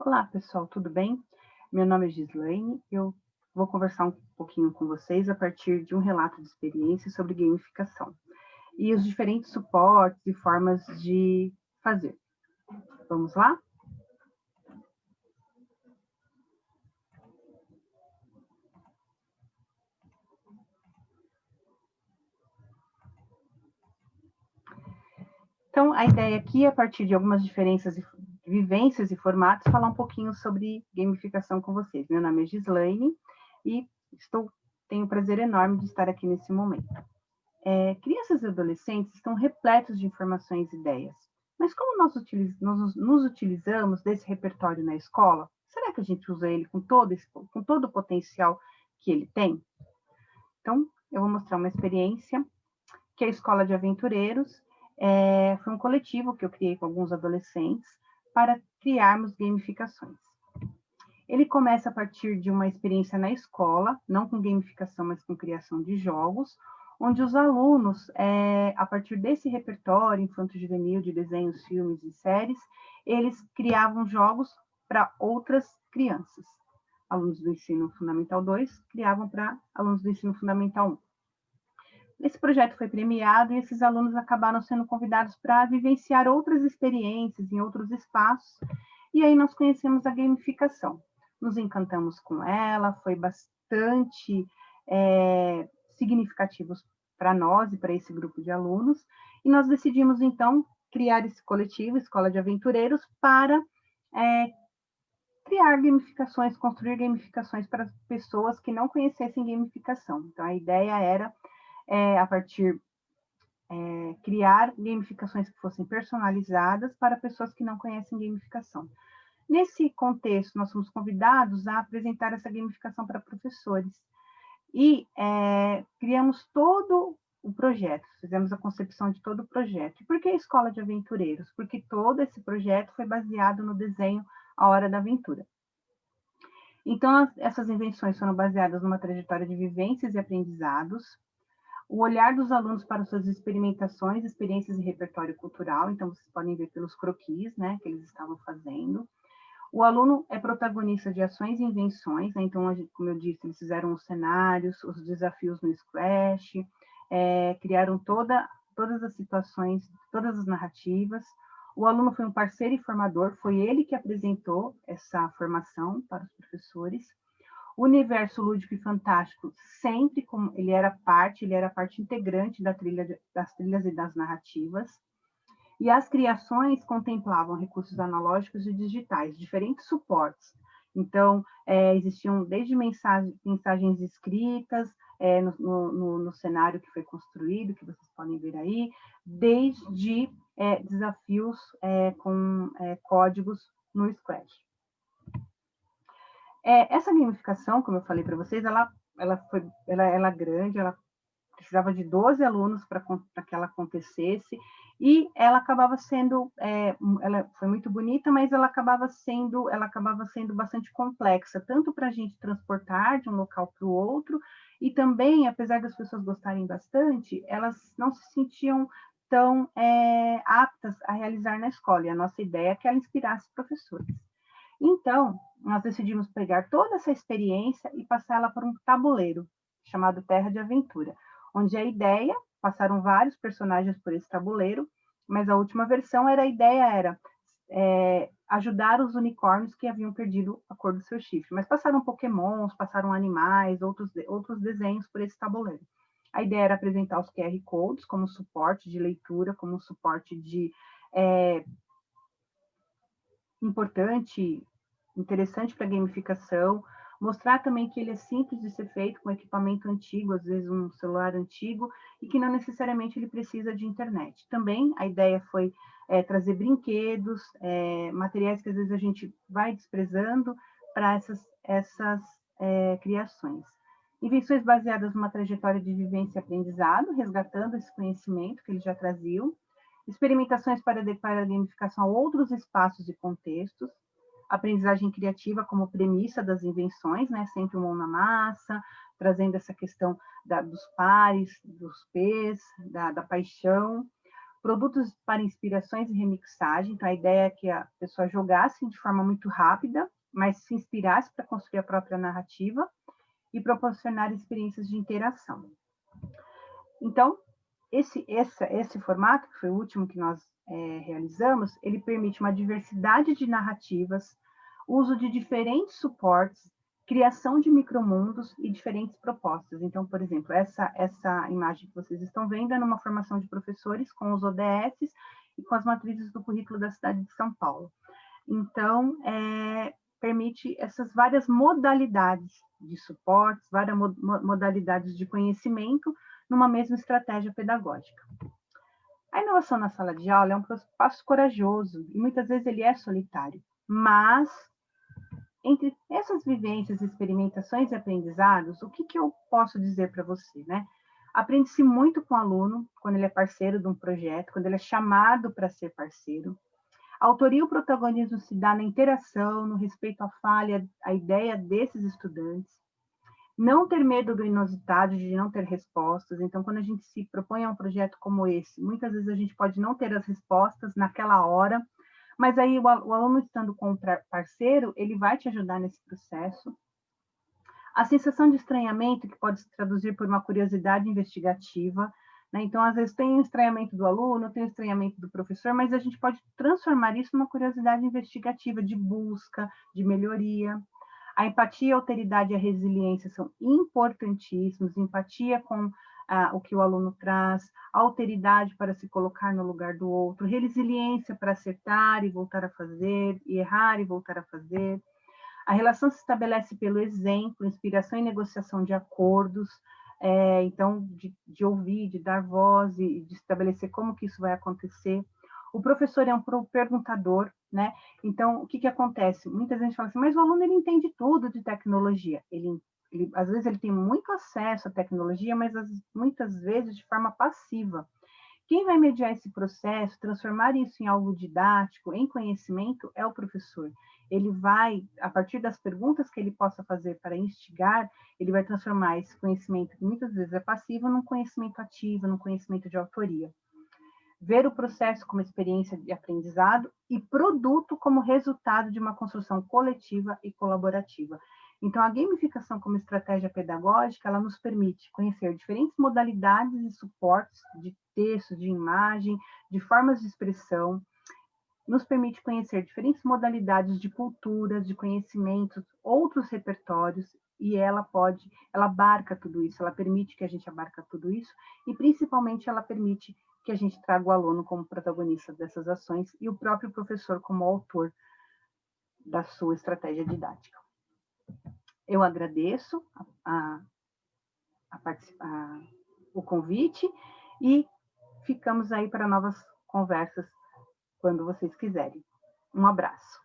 Olá, pessoal, tudo bem? Meu nome é Gislaine. Eu vou conversar um pouquinho com vocês a partir de um relato de experiência sobre gamificação e os diferentes suportes e formas de fazer. Vamos lá? Então, a ideia aqui, a partir de algumas diferenças, vivências e formatos, falar um pouquinho sobre gamificação com vocês. Meu nome é Gislaine e tenho o prazer enorme de estar aqui nesse momento. Crianças e adolescentes estão repletos de informações e ideias. Mas como nós nos utilizamos desse repertório na escola? Será que a gente usa ele com todo o potencial que ele tem? Então, eu vou mostrar uma experiência que é a Escola de Aventureiros foi um coletivo que eu criei com alguns adolescentes para criarmos gamificações. Ele começa a partir de uma experiência na escola, não com gamificação, mas com criação de jogos, onde os alunos, a partir desse repertório infanto-juvenil de desenhos, filmes e séries, eles criavam jogos para outras crianças. Alunos do ensino fundamental 2 criavam para alunos do ensino fundamental 1. Esse projeto foi premiado e esses alunos acabaram sendo convidados para vivenciar outras experiências em outros espaços, e aí nós conhecemos a gamificação. Nos encantamos com ela, foi bastante significativo para nós e para esse grupo de alunos, e nós decidimos, então, criar esse coletivo, Escola de Aventureiros, para criar gamificações, construir gamificações para pessoas que não conhecessem gamificação. Então, a ideia era a partir criar gamificações que fossem personalizadas para pessoas que não conhecem gamificação. Nesse contexto, nós fomos convidados a apresentar essa gamificação para professores e criamos todo o projeto, fizemos a concepção de todo o projeto. E por que a Escola de Aventureiros? Porque todo esse projeto foi baseado no desenho A Hora da Aventura. Então, essas invenções foram baseadas numa trajetória de vivências e aprendizados, o olhar dos alunos para suas experimentações, experiências e repertório cultural, então vocês podem ver pelos croquis, né, que eles estavam fazendo. O aluno é protagonista de ações e invenções, né, então, como eu disse, eles fizeram os cenários, os desafios no Scratch, criaram todas as situações, todas as narrativas. O aluno foi um parceiro e formador, foi ele que apresentou essa formação para os professores. O universo lúdico e fantástico, sempre como ele era parte integrante das trilhas e das narrativas. E as criações contemplavam recursos analógicos e digitais, diferentes suportes. Então, existiam desde mensagens escritas no cenário que foi construído, que vocês podem ver aí, desde desafios com códigos no Scratch. Essa gamificação, como eu falei para vocês, ela é grande, ela precisava de 12 alunos para que ela acontecesse, e ela acabava sendo, ela foi muito bonita, mas ela acabava sendo bastante complexa, tanto para a gente transportar de um local para o outro, e também, apesar das pessoas gostarem bastante, elas não se sentiam tão aptas a realizar na escola, e a nossa ideia é que ela inspirasse professores. Então, nós decidimos pegar toda essa experiência e passá-la para um tabuleiro, chamado Terra de Aventura, onde a ideia, passaram vários personagens por esse tabuleiro, mas a última versão a ideia era ajudar os unicórnios que haviam perdido a cor do seu chifre, mas passaram pokémons, passaram animais, outros desenhos por esse tabuleiro. A ideia era apresentar os QR Codes como suporte de leitura, como suporte de importante, interessante para a gamificação, mostrar também que ele é simples de ser feito com equipamento antigo, às vezes um celular antigo, e que não necessariamente ele precisa de internet. Também a ideia foi trazer brinquedos, materiais que às vezes a gente vai desprezando para essas criações. Invenções baseadas numa trajetória de vivência e aprendizado, resgatando esse conhecimento que eles já traziam, experimentações para a gamificação a outros espaços e contextos, aprendizagem criativa como premissa das invenções, né, sempre mão na massa, trazendo essa questão dos pares, dos P's, da paixão, produtos para inspirações e remixagem, então a ideia é que a pessoa jogasse de forma muito rápida, mas se inspirasse para construir a própria narrativa e proporcionar experiências de interação. Então, esse formato, que foi o último que nós realizamos, ele permite uma diversidade de narrativas, uso de diferentes suportes, criação de micromundos e diferentes propostas. Então, por exemplo, essa imagem que vocês estão vendo é numa formação de professores com os ODS e com as matrizes do currículo da cidade de São Paulo. Então, permite essas várias modalidades de suportes, várias modalidades de conhecimento numa mesma estratégia pedagógica. A inovação na sala de aula é um passo corajoso e muitas vezes ele é solitário, mas entre essas vivências, experimentações e aprendizados, o que eu posso dizer para você, né? Aprende-se muito com o aluno quando ele é parceiro de um projeto, quando ele é chamado para ser parceiro. A autoria e o protagonismo se dá na interação, no respeito à falha, à ideia desses estudantes. Não ter medo do inusitado, de não ter respostas. Então, quando a gente se propõe a um projeto como esse, muitas vezes a gente pode não ter as respostas naquela hora, mas aí o aluno estando com o parceiro, ele vai te ajudar nesse processo. A sensação de estranhamento, que pode se traduzir por uma curiosidade investigativa, né? Então, às vezes tem o estranhamento do aluno, tem o estranhamento do professor, mas a gente pode transformar isso numa curiosidade investigativa, de busca, de melhoria. A empatia, a alteridade e a resiliência são importantíssimos. Empatia com o que o aluno traz, a alteridade para se colocar no lugar do outro, resiliência para acertar e voltar a fazer, e errar e voltar a fazer. A relação se estabelece pelo exemplo, inspiração e negociação de acordos, então, de ouvir, de dar voz e de estabelecer como que isso vai acontecer. O professor é um perguntador, né? Então, o que acontece? Muitas vezes a gente fala assim, mas o aluno ele entende tudo de tecnologia. Às vezes ele tem muito acesso à tecnologia, mas muitas vezes de forma passiva. Quem vai mediar esse processo, transformar isso em algo didático, em conhecimento, é o professor. Ele vai, a partir das perguntas que ele possa fazer para instigar, ele vai transformar esse conhecimento, que muitas vezes é passivo, num conhecimento ativo, num conhecimento de autoria. Ver o processo como experiência de aprendizado e produto como resultado de uma construção coletiva e colaborativa. Então, a gamificação como estratégia pedagógica, ela nos permite conhecer diferentes modalidades e suportes de texto, de imagem, de formas de expressão, nos permite conhecer diferentes modalidades de culturas, de conhecimentos, outros repertórios, e ela abarca tudo isso, ela permite que a gente abarca tudo isso, e principalmente ela permite que a gente traga o aluno como protagonista dessas ações e o próprio professor como autor da sua estratégia didática. Eu agradeço o convite e ficamos aí para novas conversas quando vocês quiserem. Um abraço.